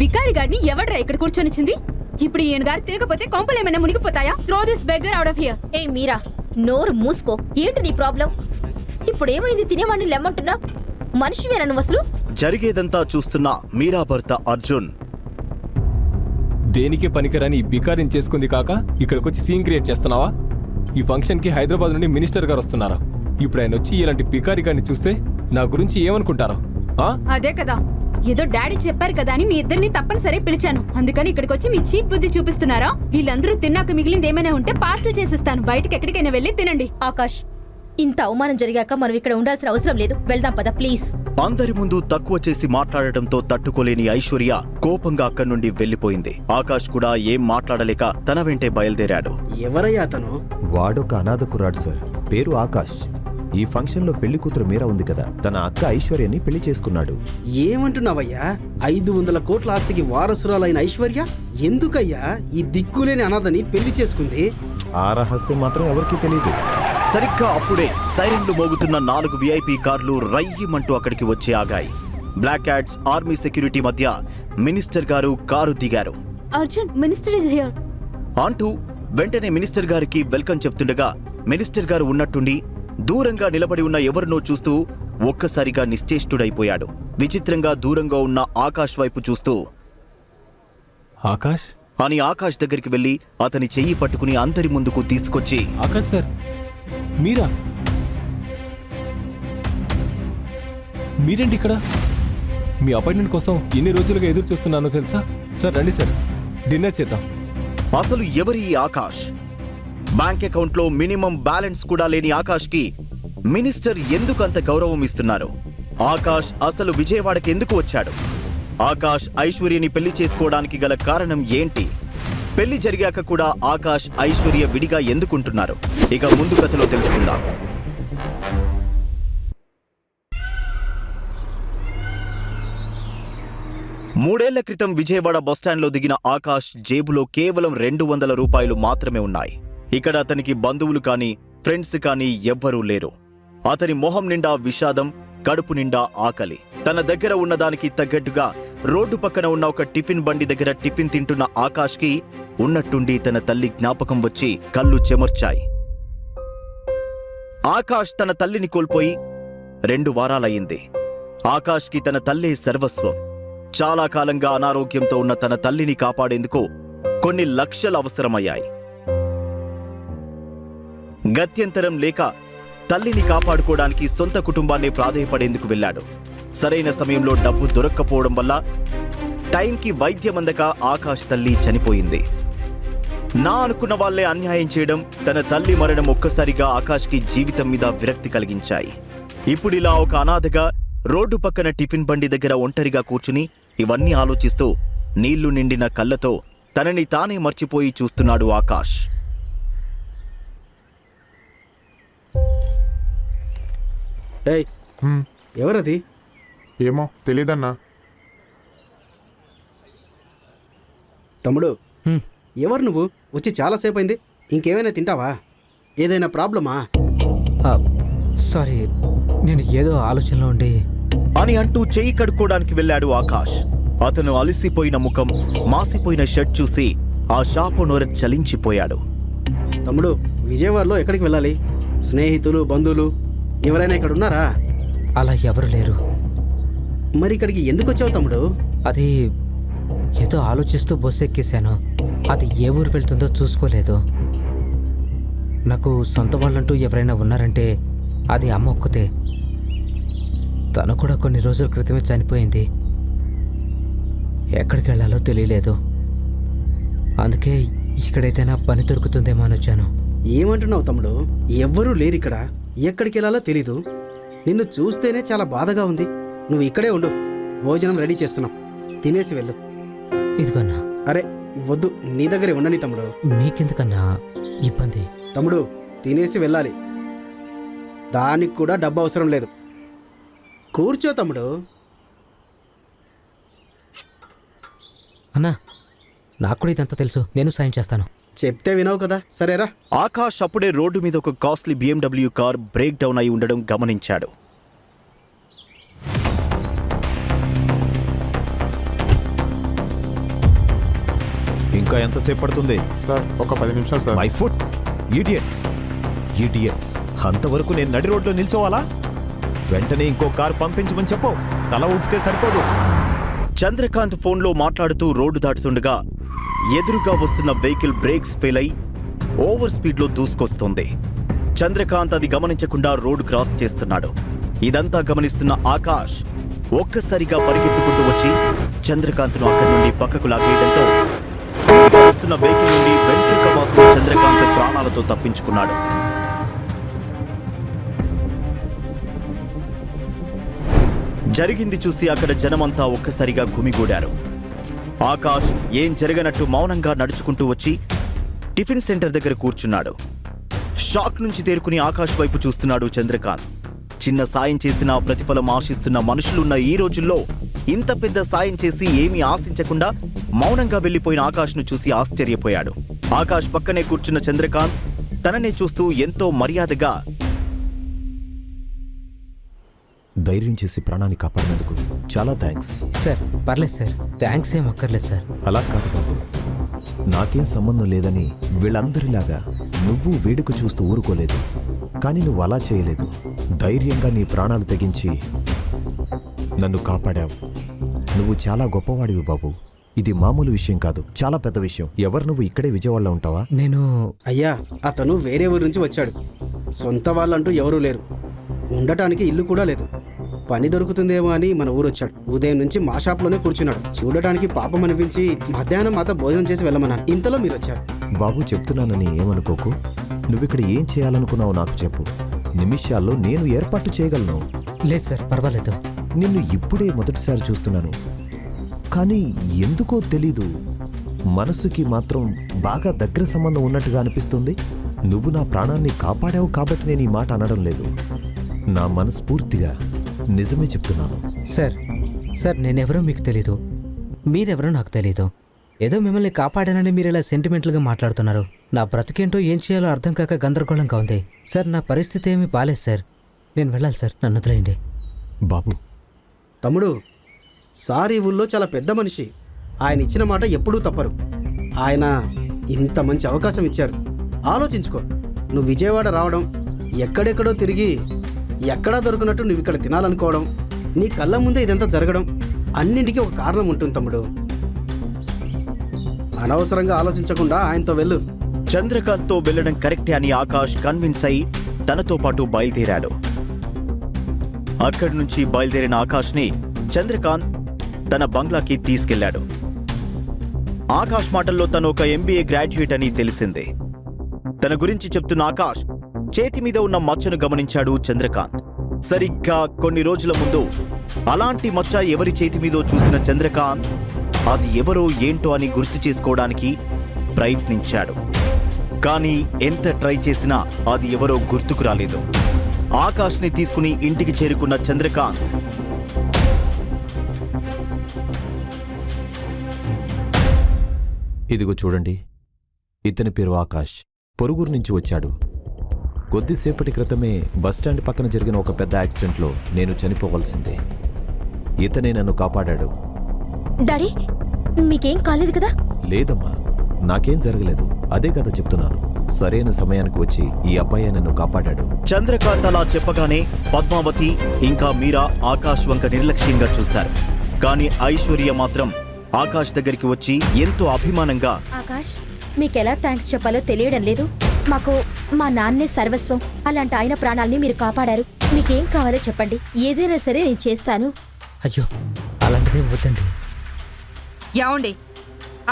బికారి గారిని ఎవడ్రా ఇక్కడ కూర్చొనిచ్చింది? ఇప్పుడు ఈయన గారు తిరగపోతే కొంపలు ఏమైనా మునిగిపోతాయా? Throw this beggar out of here. ఏ మీరా, నోరు మూసుకో. ఏంటి నీ ప్రాబ్లం? ఇప్పుడు ఏమైంది? తినేవాడిని లెమ్మంటున్నా? మనిషివేనా నువ్వు అసలు? జరిగేదంతా చూస్తున్న మీరా భర్త అర్జున్ దేనికి పనికిరాని ఈ బికారిని చేసుకుంది కాక ఇక్కడికొచ్చి సీన్ క్రియేట్ చేస్తున్నావా? ఈ ఫంక్షన్కి హైదరాబాద్ నుండి మినిస్టర్ గారు వస్తున్నారు. ఇప్పుడు ఆయన వచ్చి ఇలాంటి బికారి గారిని చూస్తే నా గురించి ఏమనుకుంటారో? అదే కదా, ఏదో డాడీ చెప్పారు కదా అని మీ ఇద్దరిని తప్పనిసరి పిలిచాను. అందుకని ఇక్కడికి వచ్చి మీ చీప్ బుద్ధి చూపిస్తున్నారా? వీళ్ళందరూ తిన్నాక మిగిలింది ఏమైనా ఉంటే పార్సల్ చేసిస్తాను. బయటకి ఎక్కడికైనా వెళ్ళి తినండి. ఆకాష్, ఇంత అవమానం జరిగాక మనం ఇక్కడ ఉండాల్సిన అవసరం లేదు. వెళ్దాం పద ప్లీజ్. అందరి ముందు తక్కువ చేసి మాట్లాడటంతో తట్టుకోలేని ఐశ్వర్య కోపంగా అక్కడి నుండి వెళ్లిపోయింది. ఆకాష్ కూడా ఏం మాట్లాడలేక తన వెంటే బయలుదేరాడు. ఎవరయ్యా అతను? వాడొక అనాథ కుర్రాడు సార్, పేరు ఆకాష్. ఈ ఫంక్షన్ లో పెళ్లి కూతురు మీరా ఉంది కదా, తన అక్క ఐశ్వర్యని పెళ్లి చేసుకున్నాడు. ఏమంటున్నావయ్యా? 500 కోట్ల ఆస్తికి వారసురాలైన ఐశ్వర్య ఎందుకయ్యా ఈ దిక్కులేని అనాథని పెళ్లి చేసుకుంది? ఆ రహస్యం మాత్రం ఎవరికీ తెలియదు. సరిగ్గా అప్పుడే సైరన్లు మోగుతున్న 4 VIP కార్లు రయ్యమంటూ అక్కడికి వచ్చి ఆగాయి. బ్లాక్ క్యాట్స్, ఆర్మీ సెక్యూరిటీ మధ్య మినిస్టర్ గారు కారు దిగారు. అర్జున్, మినిస్టర్ ఇస్ హియర్ అంటూ వెంటనే మినిస్టర్ గారికి వెల్కమ్ చెప్తుండగా మినిస్టర్ గారు ఉన్నట్టుండి దూరంగా నిలబడి ఉన్న ఎవరినో చూస్తూ ఒక్కసారిగా నిశ్చేష్టుడైపోయాడు. విచిత్రంగా దూరంగా ఉన్న ఆకాష్ వైపు చూస్తూ ఆకాష్ అని ఆకాష్ దగ్గరికి వెళ్లి అతని చెయ్యి పట్టుకుని అందరి ముందుకు తీసుకొచ్చి, ఆకాష్ సార్, మీరా? మీరేంటి ఇక్కడ? మీ అపాయింట్మెంట్ కోసం ఎన్ని రోజులుగా ఎదురు చూస్తున్నానో తెలుసా? సార్ రండి సార్, డిన్నర్ చేద్దాం. అసలు ఎవరి ఈ ఆకాష్? బ్యాంక్ అకౌంట్ లో మినిమం బ్యాలెన్స్ కూడా లేని ఆకాష్ కి మినిస్టర్ ఎందుకు అంత గౌరవం ఇస్తున్నారు? ఆకాష్ అసలు విజయవాడకి ఎందుకు వచ్చాడు? ఆకాష్ ఐశ్వర్యని పెళ్లి చేసుకోవడానికి గల కారణం ఏంటి? పెళ్లి జరిగాక కూడా ఆకాష్ ఐశ్వర్య విడిగా ఎందుకుంటున్నారు? ఇక ముందు కథలో తెలుసుకుందాం. మూడేళ్ల క్రితం విజయవాడ బస్టాండ్లో దిగిన ఆకాష్ జేబులో కేవలం 200 రూపాయలు మాత్రమే ఉన్నాయి. ఇక్కడ అతనికి బంధువులు కానీ ఫ్రెండ్స్ కానీ ఎవ్వరూ లేరు. అతని మొహం నిండా విషాదం, కడుపు నిండా ఆకలి. తన దగ్గర ఉన్నదానికి తగ్గట్టుగా రోడ్డు పక్కన ఉన్న ఒక టిఫిన్ బండి దగ్గర టిఫిన్ తింటున్న ఆకాష్కి ఉన్నట్టుండి తన తల్లి జ్ఞాపకం వచ్చి కళ్ళు చెమర్చాయి. ఆకాష్ తన తల్లిని కోల్పోయి 2 వారాలయ్యింది. ఆకాష్కి తన తల్లే సర్వస్వం. చాలా కాలంగా అనారోగ్యంతో ఉన్న తన తల్లిని కాపాడేందుకు కొన్ని లక్షలు అవసరమయ్యాయి. గత్యంతరం లేక తల్లిని కాపాడుకోవడానికి సొంత కుటుంబాన్ని ప్రాధేయపడేందుకు వెళ్లాడు. సరైన సమయంలో డబ్బు దొరక్కపోవడం వల్ల టైంకి వైద్యం అందక ఆకాష్ తల్లి చనిపోయింది. నా అనుకున్న వాళ్లే అన్యాయం చేయడం, తన తల్లి మరణం ఒక్కసారిగా ఆకాష్కి జీవితం మీద విరక్తి కలిగించాయి. ఇప్పుడిలా ఒక అనాథగా రోడ్డు పక్కన టిఫిన్ బండి దగ్గర ఒంటరిగా కూర్చుని ఇవన్నీ ఆలోచిస్తూ నీళ్లు నిండిన కళ్ళతో తనని తానే మర్చిపోయి చూస్తున్నాడు ఆకాష్. ఏయ్, ఎవరది? ఏమో తెలీదన్నా. తమ్ముడు, ఎవరు నువ్వు? వచ్చి చాలాసేపు అయింది. ఇంకేమైనా తింటావా? ఏదైనా ప్రాబ్లమా? సారీ, నేను ఏదో ఆలోచనలో ఉండి అని అంటూ చెయ్యి కడుక్కోవడానికి వెళ్ళాడు ఆకాష్. అతను అలసిపోయిన ముఖం, మాసిపోయిన షర్ట్ చూసి ఆ షాపు నోర చలించిపోయాడు. తమ్ముడు, విజయవాడలో ఎక్కడికి వెళ్ళాలి? స్నేహితులు, బంధువులు ఎవరైనా ఇక్కడ ఉన్నారా? అలా ఎవరు లేరు. మరి ఇక్కడికి ఎందుకు వచ్చావు తమ్ముడు? అది ఏదో ఆలోచిస్తూ బస్సు ఎక్కేశాను. అది ఏ ఊరు వెళ్తుందో చూసుకోలేదు. నాకు సొంత వాళ్ళంటూ ఎవరైనా ఉన్నారంటే అది అమ్మ ఒక్కతే. తను కూడా కొన్ని రోజుల క్రితమే చనిపోయింది. ఎక్కడికి వెళ్ళాలో తెలియలేదు. అందుకే ఇక్కడైతేనా పని దొరుకుతుందేమో అని వచ్చాను. ఏమంటున్నావు తమ్ముడు? ఎవ్వరూ లేరు ఇక్కడ. ఎక్కడికి వెళ్ళాలో తెలీదు. నిన్ను చూస్తేనే చాలా బాధగా ఉంది. నువ్వు ఇక్కడే ఉండు, భోజనం రెడీ చేస్తున్నాం, తినేసి వెళ్ళు. ఇదిగన్నా. అరే వద్దు, నీ దగ్గరే ఉండని తమ్ముడు. మీకెందుకన్నా ఇబ్బంది? తమ్ముడు, తినేసి వెళ్ళాలి. దానికి కూడా డబ్బు అవసరం లేదు. కూర్చో తమ్ముడు. అన్నా, నాకు కూడా ఇదంతా తెలుసు. నేను సాయం చేస్తాను. చెప్తే వినవు కదా, సరేరా. ఆకాష్ అప్పుడే రోడ్డు మీద ఒక costly BMW car break down అయి ఉండడం గమనించాడు. ఇంకా ఎంతసేపు పడుతుంది? సార్ ఒక 10 నిమిషాలు sir. My foot idiots idiots అంతవరకు నేను నడి రోడ్లో నిల్చోవాలా? వెంటనే ఇంకో కారు పంపించమని చెప్పు. తల ఊపితే సరిపోదు. చంద్రకాంత్ ఫోన్లో మాట్లాడుతూ రోడ్డు దాటుతుండగా ఎదురుగా వస్తున్న వెహికల్ బ్రేక్స్ ఫెయిల్ అయి ఓవర్ స్పీడ్లో దూసుకొస్తుంది. చంద్రకాంత్ అది గమనించకుండా రోడ్డు క్రాస్ చేస్తున్నాడు. ఇదంతా గమనిస్తున్న ఆకాష్ ఒక్కసారిగా పరిగెత్తుకుంటూ వచ్చి చంద్రకాంత్ను అక్కడి నుండి పక్కకు లాగేయడంతో స్పీడ్గా వస్తున్న వెహికల్ నుండి వెంట్రుక వాసిన చంద్రకాంత్ ప్రాణాలతో తప్పించుకున్నాడు. జరిగింది చూసి అక్కడ జనమంతా ఒక్కసారిగా గుమిగూడారు. ఆకాష్ ఏం జరగనట్టు మౌనంగా నడుచుకుంటూ వచ్చి టిఫిన్ సెంటర్ దగ్గర కూర్చున్నాడు. షాక్ నుంచి తేరుకుని ఆకాష్ వైపు చూస్తున్నాడు చంద్రకాంత్. చిన్న సాయం చేసినా ప్రతిఫలం ఆశిస్తున్న మనుషులున్న ఈ రోజుల్లో ఇంత పెద్ద సాయం చేసి ఏమీ ఆశించకుండా మౌనంగా వెళ్లిపోయిన ఆకాష్ను చూసి ఆశ్చర్యపోయాడు. ఆకాష్ పక్కనే కూర్చున్న చంద్రకాంత్ తననే చూస్తూ ఎంతో మర్యాదగా, ధైర్యం చేసి ప్రాణాన్ని కాపాడినందుకు చాలా థ్యాంక్స్. సార్ పర్లేదు సార్, థ్యాంక్స్ ఏం అక్కర్లేదు సార్. అలా కాదు బాబు, నాకేం సంబంధం లేదని వీళ్ళందరిలాగా నువ్వు వేడుక చూస్తూ ఊరుకోలేదు. కానీ నువ్వు అలా చేయలేదు. ధైర్యంగా నీ ప్రాణాలు తెగించి నన్ను కాపాడావు. నువ్వు చాలా గొప్పవాడివి బాబు. ఇది మామూలు విషయం కాదు, చాలా పెద్ద విషయం. ఎవరు నువ్వు ఇక్కడే విజయవాడలో ఉంటావా? నేను అయ్యా, అతను వేరే ఊరి నుంచి వచ్చాడు. సొంత వాళ్ళంటూ ఎవరూ లేరు. ఉండటానికి ఇల్లు కూడా లేదు. పని దొరుకుతుందేమో అని మన ఊరు వచ్చాడు. ఉదయం నుంచి మా షాప్లోనే కూర్చున్నాడు. చూడటానికి పాపం అనిపించి మధ్యాహ్నం మాతో భోజనం చేసి వెళ్ళమన్నాను. ఇంతలో మీరు వచ్చారు. బాబు, చెప్తున్నానని ఏమనుకోకు. నువ్విక్కడ ఏం చేయాలనుకున్నావు నాకు చెప్పు. నిమిషాల్లో నేను ఏర్పాటు చేయగలను. లేదు సార్, పర్వాలేదు. నిన్ను ఇప్పుడే మొదటిసారి చూస్తున్నాను. కానీ ఎందుకో తెలీదు, మనసుకి మాత్రం బాగా దగ్గర సంబంధం ఉన్నట్టుగా అనిపిస్తుంది. నువ్వు నా ప్రాణాన్ని కాపాడావు కాబట్టి నేను ఈ మాట అనడం లేదు. నా మనస్ఫూర్తిగా నిజమే చెప్తున్నాను. సార్ సార్ నేనెవరో మీకు తెలీదు, మీరెవరో నాకు తెలీదు. ఏదో మిమ్మల్ని కాపాడానని మీరు ఇలా సెంటిమెంటల్గా మాట్లాడుతున్నారు. నా బ్రతికేంటో ఏం చేయాలో అర్థం కాక గందరగోళంగా ఉంది. సార్ నా పరిస్థితి ఏమీ బాలేదు సార్. నేను వెళ్ళాలి సార్, నన్ను వదిలేయండి. బాబు, తమ్ముడు, సార్ ఈ ఊళ్ళో చాలా పెద్ద మనిషి. ఆయన ఇచ్చిన మాట ఎప్పుడూ తప్పరు. ఆయన ఇంత మంచి అవకాశం ఇచ్చారు. ఆలోచించుకో. నువ్వు విజయవాడ రావడం, ఎక్కడెక్కడో తిరిగి ఎక్కడా దొరికినట్టు నువ్వు ఇక్కడ తినాలనుకోవడం, నీ కళ్ళ ముందే ఇదంతా జరగడం, అన్నింటికీ ఒక కారణం ఉంటుంది తమ్ముడు. అనవసరంగా ఆలోచించకుండా ఆయనతో వెళ్ళు. చంద్రకాంత్తో వెళ్లడం కరెక్టే అని ఆకాష్ కన్విన్స్ అయి తనతో పాటు బయలుదేరాడు. అక్కడి నుంచి బయలుదేరిన ఆకాష్ని చంద్రకాంత్ తన బంగ్లాకి తీసుకెళ్లాడు. ఆకాష్ మాటల్లో తను ఒక MBA గ్రాడ్యుయేట్ అని తెలిసింది. తన గురించి చెప్తున్న ఆకాష్ చేతి మీద ఉన్న మచ్చను గమనించాడు చంద్రకాంత్. సరిగ్గా కొన్ని రోజుల ముందు అలాంటి మచ్చ ఎవరి చేతి మీదో చూసిన చంద్రకాంత్ అది ఎవరో ఏంటో అని గుర్తు చేసుకోవడానికి ప్రయత్నించాడు. కానీ ఎంత ట్రై చేసినా అది ఎవరో గుర్తుకు రాలేదు. ఆకాష్ని తీసుకుని ఇంటికి చేరుకున్న చంద్రకాంత్ ఇదిగో చూడండి, ఇతని పేరు ఆకాష్. పొరుగురు నుంచి వచ్చాడు. కొద్దిసేపటి క్రితమే బస్టాండ్ పక్కన జరిగిన ఒక పెద్ద యాక్సిడెంట్లో నేను చనిపోవలసిందే. ఇతనే నన్ను కాపాడాడు. డాడీ, మీకేం కాలేదు కదా? లేదమ్మా, నాకేం జరగలేదు. అదే కదా చెప్తున్నాను. సరైన సమయానికి వచ్చి ఈ అబ్బాయి నన్ను కాపాడాడు. చంద్రకాంత్ అలా చెప్పగానే పద్మావతి ఇంకా మీరా ఆకాష్ వంక నిర్లక్ష్యంగా చూశారు. కానీ ఐశ్వర్య మాత్రం ఆకాష్ దగ్గరికి వచ్చి ఎంతో అభిమానంగా, ఆకాష్, మీకెలా థ్యాంక్స్ చెప్పాలో తెలియడం లేదు. మాకు మా నాన్నే సర్వస్వం. అలాంటి ఆయన ప్రాణాల్ని మీరు కాపాడారు. మీకేం కావాలో చెప్పండి, ఏదైనా సరే నేను చేస్తాను. అయ్యో, అలాంటిదే వద్దండి. యాండి,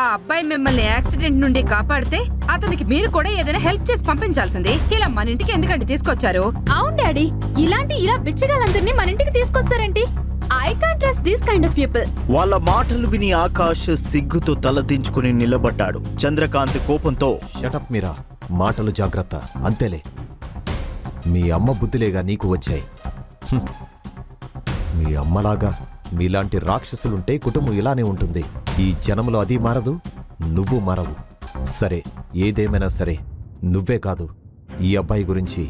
ఆ అబ్బాయి మిమ్మల్ని యాక్సిడెంట్ నుండి కాపాడితే అతనికి మీరు కూడా ఏదైనా హెల్ప్ చేసి పంపించాల్సింది. ఇలా మన ఇంటికి ఎందుకంటే తీసుకొచ్చారు? అవును డాడీ, ఇలా బిచ్చగాళ్ళందరినీ మన ఇంటికి తీసుకొస్తారేంటి? I can't trust this kind of people. వాళ్ళ మాటలు విని ఆకాష్ సిగ్గుతో తలదించుకుని నిలబడ్డాడు. చంద్రకాంత్ కోపంతో, షటప్ మీరా, మాటలు జాగ్రత్త. అంతేలే, మీ అమ్మ బుద్ధిలేగా నీకు వచ్చాయి. హ్మ్. మీ అమ్మలాగా మీలాంటి రాక్షసులుంటే కుటుంబం ఇలానే ఉంటుంది. ఈ జనంలో అది మారదు, నువ్వు మారవు. సరే, ఏదేమైనా సరే, నువ్వే కాదు, ఈ అబ్బాయి గురించి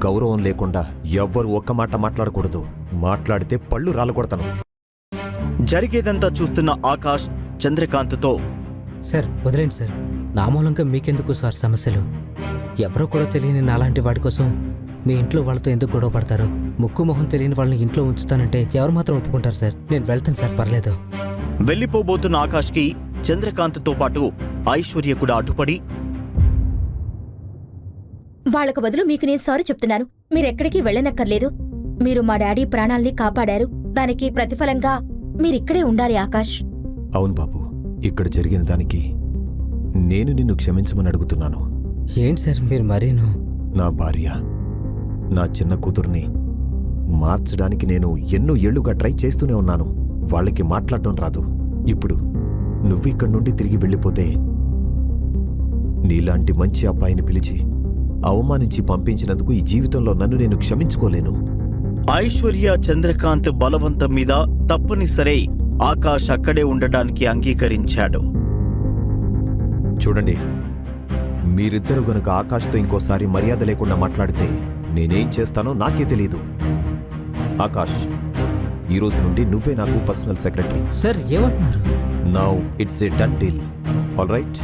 గౌరవం లేకుండా ఎవ్వరు ఒక్క మాట మాట్లాడకూడదు. మాట్లాడితే పళ్ళు రాలగొడతాను. జరిగేదంతా చూస్తున్న ఆకాష్ చంద్రకాంత్తో, సార్ వదిలేండి సార్. నా మూలంగా మీకెందుకు సార్ సమస్యలు? ఎవరో కూడా తెలియని నాలాంటి వాడి కోసం మీ ఇంట్లో వాళ్ళతో ఎందుకు గొడవ పడతారు? ముక్కు మొహం తెలియని వాళ్ళని ఇంట్లో ఉంచుతానంటే ఎవరు మాత్రం ఒప్పుకుంటారు సార్? నేను వెళ్తాను సార్, పర్లేదు. వెళ్ళిపోబోతున్న ఆకాష్కి చంద్రకాంత్తో పాటు ఐశ్వర్య కూడా అడ్డుపడి వాళ్ళకు బదులు మీకు నేను సారీ చెప్తున్నాను. మీరెక్కడికి వెళ్ళనక్కర్లేదు. మీరు మా డాడీ ప్రాణాల్ని కాపాడారు. దానికి ప్రతిఫలంగా మీరిక్కడే ఉండాలి ఆకాష్. అవును బాబు, ఇక్కడ జరిగిన దానికి నేను నిన్ను క్షమించమని అడుగుతున్నాను. ఏంటి సార్ మీరు మరీను? నా భార్య, నా చిన్న కూతుర్ని మార్చడానికి నేను ఎన్నో ఏళ్లుగా ట్రై చేస్తూనే ఉన్నాను. వాళ్ళకి మాట్లాడటం రాదు. ఇప్పుడు నువ్విక్కడి నుండి తిరిగి వెళ్ళిపోతే నీలాంటి మంచి అబ్బాయిని పిలిచి అవమానించి పంపించినందుకు ఈ జీవితంలో నన్ను నేను క్షమించుకోలేను. ఐశ్వర్య చంద్రకాంత్ బలవంతం మీద తప్పనిసరి ఆకాష్ అక్కడే ఉండడానికి అంగీకరించాడు. చూడండి, మీరిద్దరు గనుక ఆకాష్తో ఇంకోసారి మర్యాద లేకుండా మాట్లాడితే నేనేం చేస్తానో నాకే తెలీదు. ఆకాష్, ఈ రోజు నుండి నువ్వే నాకు పర్సనల్ సెక్రటరీ. సార్ ఏమంటున్నారు? Now it's a done deal. All right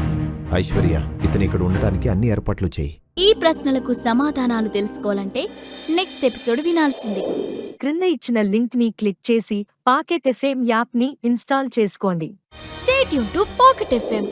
Aishwarya, ఇతను ఇక్కడ ఉండడానికి అన్ని ఏర్పాట్లు చేయి. ఈ ప్రశ్నలకు సమాధానాలు తెలుసుకోవాలంటే నెక్స్ట్ ఎపిసోడ్ వినాల్సిందే. క్రింద ఇచ్చిన లింక్ ని క్లిక్ చేసి పాకెట్ ఎఫ్ఎం యాప్ ని ఇన్స్టాల్ చేసుకోండి. Stay tune to pocket FM.